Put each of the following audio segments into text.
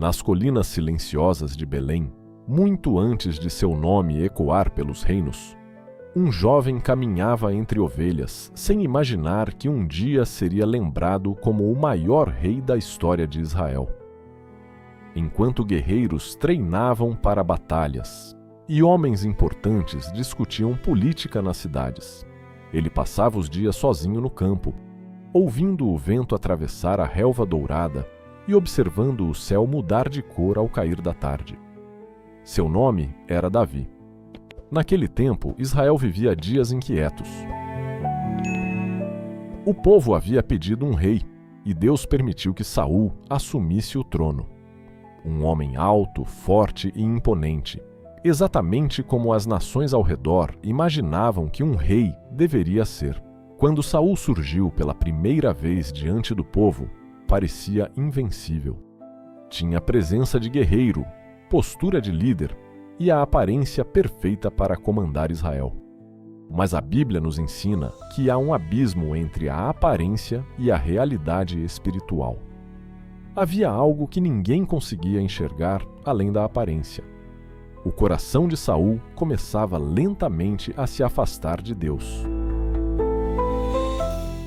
Nas colinas silenciosas de Belém, muito antes de seu nome ecoar pelos reinos, um jovem caminhava entre ovelhas, sem imaginar que um dia seria lembrado como o maior rei da história de Israel. Enquanto guerreiros treinavam para batalhas e homens importantes discutiam política nas cidades, ele passava os dias sozinho no campo, ouvindo o vento atravessar a relva dourada e observando o céu mudar de cor ao cair da tarde. Seu nome era Davi. Naquele tempo, Israel vivia dias inquietos. O povo havia pedido um rei, e Deus permitiu que Saul assumisse o trono. Um homem alto, forte e imponente, exatamente como as nações ao redor imaginavam que um rei deveria ser. Quando Saul surgiu pela primeira vez diante do povo, parecia invencível. Tinha a presença de guerreiro, postura de líder e a aparência perfeita para comandar Israel. Mas a Bíblia nos ensina que há um abismo entre a aparência e a realidade espiritual. Havia algo que ninguém conseguia enxergar além da aparência. O coração de Saul começava lentamente a se afastar de Deus.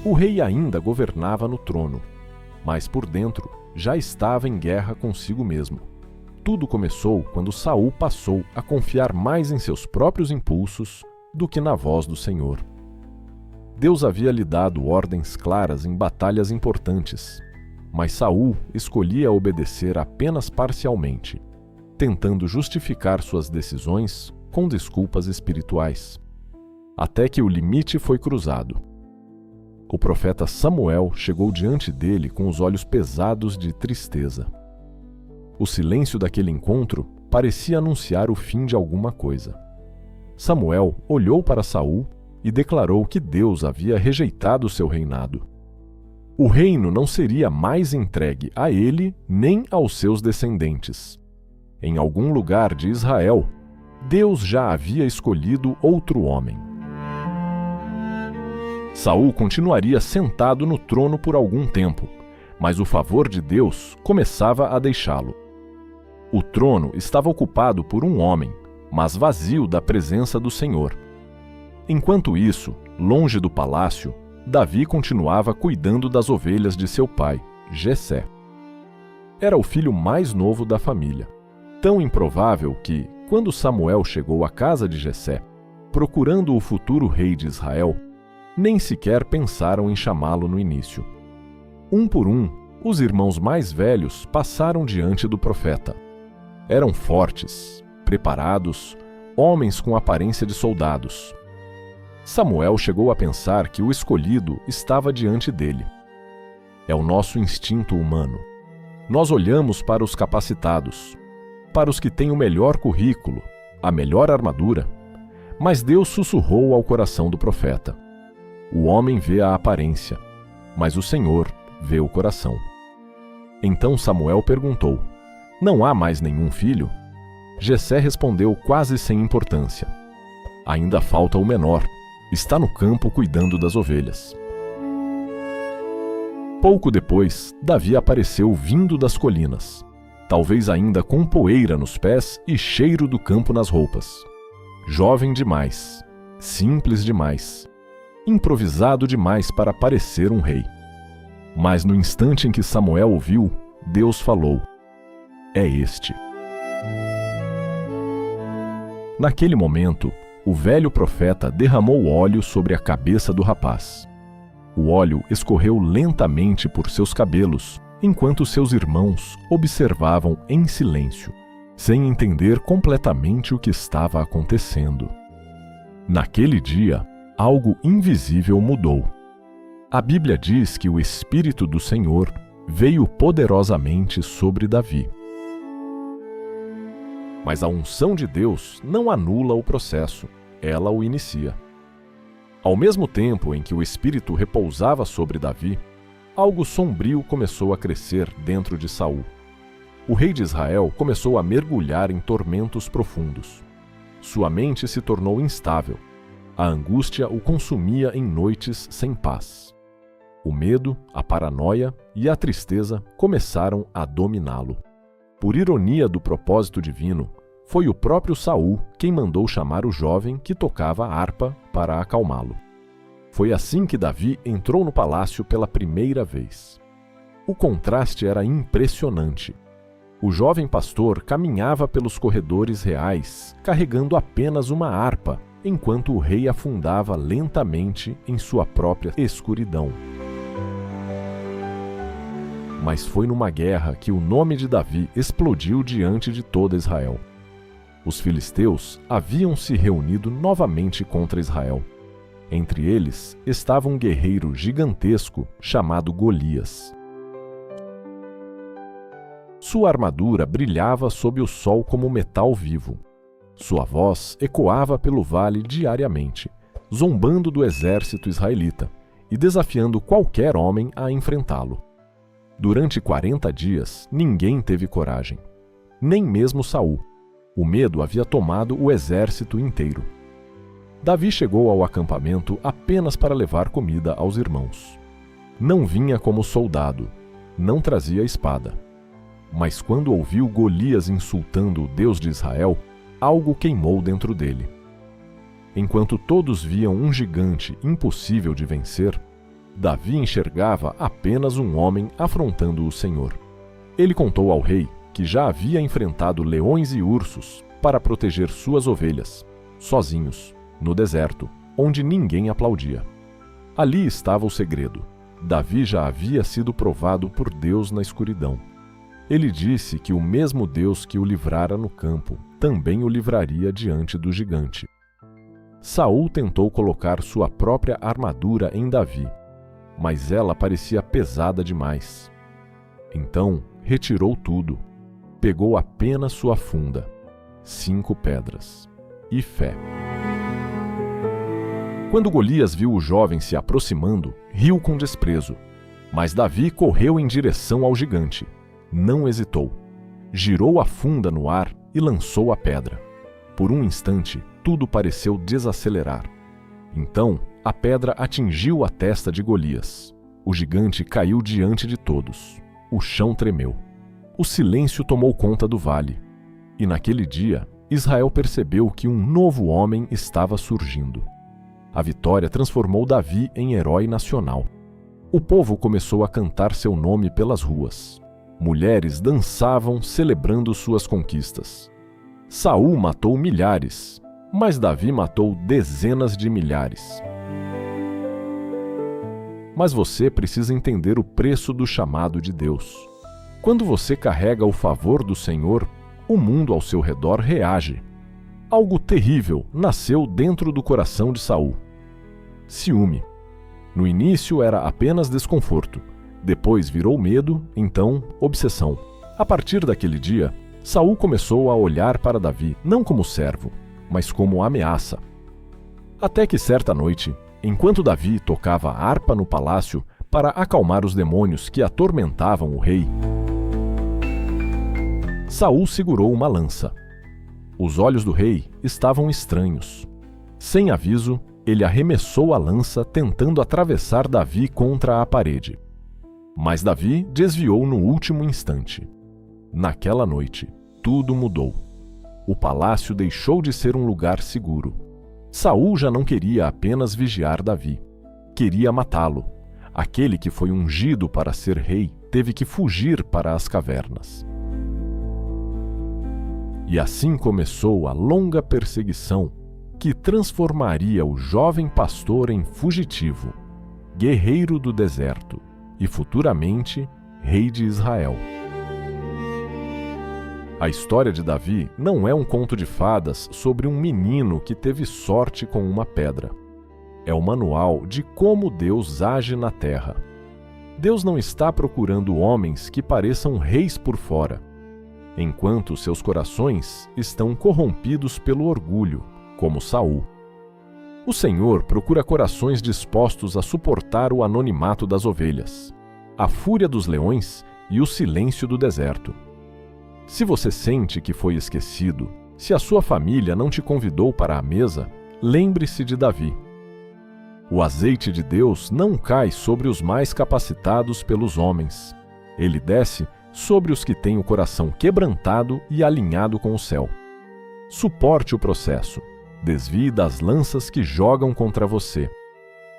O rei ainda governava no trono, mas por dentro já estava em guerra consigo mesmo. Tudo começou quando Saul passou a confiar mais em seus próprios impulsos do que na voz do Senhor. Deus havia lhe dado ordens claras em batalhas importantes, mas Saul escolhia obedecer apenas parcialmente, tentando justificar suas decisões com desculpas espirituais. Até que o limite foi cruzado. O profeta Samuel chegou diante dele com os olhos pesados de tristeza. O silêncio daquele encontro parecia anunciar o fim de alguma coisa. Samuel olhou para Saul e declarou que Deus havia rejeitado seu reinado. O reino não seria mais entregue a ele nem aos seus descendentes. Em algum lugar de Israel, Deus já havia escolhido outro homem. Saul continuaria sentado no trono por algum tempo, mas o favor de Deus começava a deixá-lo. O trono estava ocupado por um homem, mas vazio da presença do Senhor. Enquanto isso, longe do palácio, Davi continuava cuidando das ovelhas de seu pai, Jessé. Era o filho mais novo da família, tão improvável que, quando Samuel chegou à casa de Jessé, procurando o futuro rei de Israel, nem sequer pensaram em chamá-lo no início. Um por um, os irmãos mais velhos passaram diante do profeta. Eram fortes, preparados, homens com aparência de soldados. Samuel chegou a pensar que o escolhido estava diante dele. É o nosso instinto humano. Nós olhamos para os capacitados, para os que têm o melhor currículo, a melhor armadura, mas Deus sussurrou ao coração do profeta. O homem vê a aparência, mas o Senhor vê o coração. Então Samuel perguntou: não há mais nenhum filho? Jessé respondeu quase sem importância: ainda falta o menor, está no campo cuidando das ovelhas. Pouco depois, Davi apareceu vindo das colinas, talvez ainda com poeira nos pés e cheiro do campo nas roupas. Jovem demais, simples demais, improvisado demais para parecer um rei. Mas no instante em que Samuel o viu, Deus falou: é este. Naquele momento, o velho profeta derramou óleo sobre a cabeça do rapaz. O óleo escorreu lentamente por seus cabelos, enquanto seus irmãos observavam em silêncio, sem entender completamente o que estava acontecendo. Naquele dia, algo invisível mudou. A Bíblia diz que o Espírito do Senhor veio poderosamente sobre Davi. Mas a unção de Deus não anula o processo, ela o inicia. Ao mesmo tempo em que o Espírito repousava sobre Davi, algo sombrio começou a crescer dentro de Saul. O rei de Israel começou a mergulhar em tormentos profundos. Sua mente se tornou instável. A angústia o consumia em noites sem paz. O medo, a paranoia e a tristeza começaram a dominá-lo. Por ironia do propósito divino, foi o próprio Saul quem mandou chamar o jovem que tocava a harpa para acalmá-lo. Foi assim que Davi entrou no palácio pela primeira vez. O contraste era impressionante. O jovem pastor caminhava pelos corredores reais, carregando apenas uma harpa, enquanto o rei afundava lentamente em sua própria escuridão. Mas foi numa guerra que o nome de Davi explodiu diante de toda Israel. Os filisteus haviam se reunido novamente contra Israel. Entre eles estava um guerreiro gigantesco chamado Golias. Sua armadura brilhava sob o sol como metal vivo. Sua voz ecoava pelo vale diariamente, zombando do exército israelita e desafiando qualquer homem a enfrentá-lo. Durante 40 dias, ninguém teve coragem, nem mesmo Saul. O medo havia tomado o exército inteiro. Davi chegou ao acampamento apenas para levar comida aos irmãos. Não vinha como soldado, não trazia espada. Mas quando ouviu Golias insultando o Deus de Israel, algo queimou dentro dele. Enquanto todos viam um gigante impossível de vencer, Davi enxergava apenas um homem afrontando o Senhor. Ele contou ao rei que já havia enfrentado leões e ursos para proteger suas ovelhas, sozinhos, no deserto, onde ninguém aplaudia. Ali estava o segredo. Davi já havia sido provado por Deus na escuridão. Ele disse que o mesmo Deus que o livrara no campo também o livraria diante do gigante. Saul tentou colocar sua própria armadura em Davi, mas ela parecia pesada demais. Então retirou tudo, pegou apenas sua funda, 5 pedras e fé. Quando Golias viu o jovem se aproximando, riu com desprezo, mas Davi correu em direção ao gigante. Não hesitou. Girou a funda no ar e lançou a pedra. Por um instante, tudo pareceu desacelerar. Então, a pedra atingiu a testa de Golias. O gigante caiu diante de todos. O chão tremeu. O silêncio tomou conta do vale. E naquele dia, Israel percebeu que um novo homem estava surgindo. A vitória transformou Davi em herói nacional. O povo começou a cantar seu nome pelas ruas. Mulheres dançavam celebrando suas conquistas. Saul matou milhares, mas Davi matou dezenas de milhares. Mas você precisa entender o preço do chamado de Deus. Quando você carrega o favor do Senhor, o mundo ao seu redor reage. Algo terrível nasceu dentro do coração de Saul. Ciúme. No início era apenas desconforto. Depois virou medo, então obsessão. A partir daquele dia, Saul começou a olhar para Davi não como servo, mas como ameaça. Até que certa noite, enquanto Davi tocava a harpa no palácio para acalmar os demônios que atormentavam o rei, Saul segurou uma lança. Os olhos do rei estavam estranhos. Sem aviso, ele arremessou a lança tentando atravessar Davi contra a parede. Mas Davi desviou no último instante. Naquela noite, tudo mudou. O palácio deixou de ser um lugar seguro. Saul já não queria apenas vigiar Davi. Queria matá-lo. Aquele que foi ungido para ser rei teve que fugir para as cavernas. E assim começou a longa perseguição que transformaria o jovem pastor em fugitivo, guerreiro do deserto e futuramente rei de Israel. A história de Davi não é um conto de fadas sobre um menino que teve sorte com uma pedra. É o manual de como Deus age na terra. Deus não está procurando homens que pareçam reis por fora, enquanto seus corações estão corrompidos pelo orgulho, como Saul. O Senhor procura corações dispostos a suportar o anonimato das ovelhas, a fúria dos leões e o silêncio do deserto. Se você sente que foi esquecido, se a sua família não te convidou para a mesa, lembre-se de Davi. O azeite de Deus não cai sobre os mais capacitados pelos homens. Ele desce sobre os que têm o coração quebrantado e alinhado com o céu. Suporte o processo. Desvie das lanças que jogam contra você.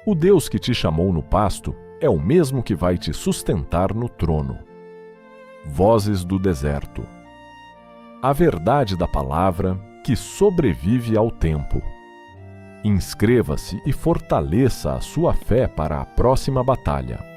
O Deus que te chamou no pasto é o mesmo que vai te sustentar no trono. Vozes do deserto. A verdade da palavra que sobrevive ao tempo. Inscreva-se e fortaleça a sua fé para a próxima batalha.